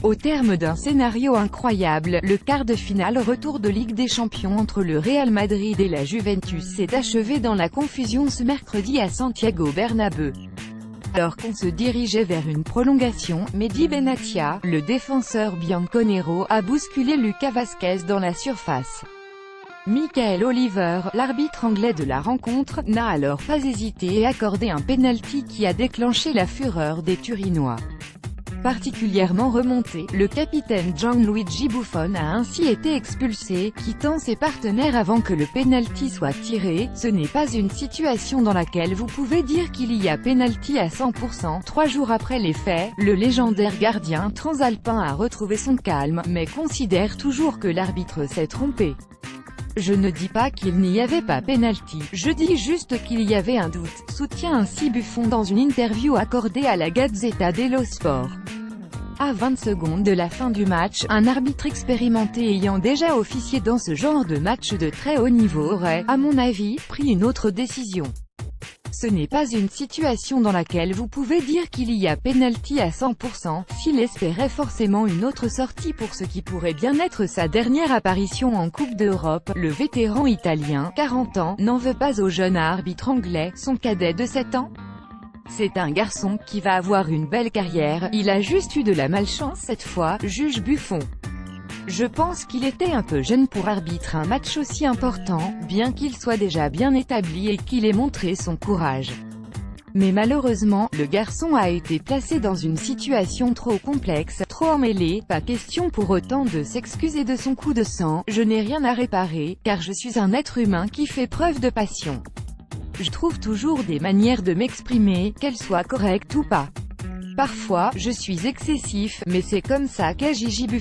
Au terme d'un scénario incroyable, le quart de finale retour de Ligue des Champions entre le Real Madrid et la Juventus s'est achevé dans la confusion ce mercredi à Santiago Bernabéu. Alors qu'on se dirigeait vers une prolongation, Mehdi Benatia, le défenseur bianconero, a bousculé Lucas Vazquez dans la surface. Michael Oliver, l'arbitre anglais de la rencontre, n'a alors pas hésité et accordé un penalty qui a déclenché la fureur des Turinois. Particulièrement remonté, le capitaine Gianluigi Buffon a ainsi été expulsé, quittant ses partenaires avant que le penalty soit tiré. Ce n'est pas une situation dans laquelle vous pouvez dire qu'il y a penalty à 100%. 3 jours après les faits, le légendaire gardien transalpin a retrouvé son calme, mais considère toujours que l'arbitre s'est trompé. Je ne dis pas qu'il n'y avait pas penalty, je dis juste qu'il y avait un doute, soutient ainsi Buffon dans une interview accordée à la Gazzetta dello Sport. À 20 secondes de la fin du match, un arbitre expérimenté ayant déjà officié dans ce genre de match de très haut niveau aurait, à mon avis, pris une autre décision. Ce n'est pas une situation dans laquelle vous pouvez dire qu'il y a penalty à 100%, s'il espérait forcément une autre sortie pour ce qui pourrait bien être sa dernière apparition en Coupe d'Europe. Le vétéran italien, 40 ans, n'en veut pas au jeune arbitre anglais, son cadet de 7 ans. C'est un garçon qui va avoir une belle carrière, il a juste eu de la malchance cette fois, juge Buffon. Je pense qu'il était un peu jeune pour arbitrer un match aussi important, bien qu'il soit déjà bien établi et qu'il ait montré son courage. Mais malheureusement, le garçon a été placé dans une situation trop complexe, trop emmêlée. Pas question pour autant de s'excuser de son coup de sang, je n'ai rien à réparer, car je suis un être humain qui fait preuve de passion. Je trouve toujours des manières de m'exprimer, qu'elles soient correctes ou pas. Parfois, je suis excessif, mais c'est comme ça qu'agit Buffon.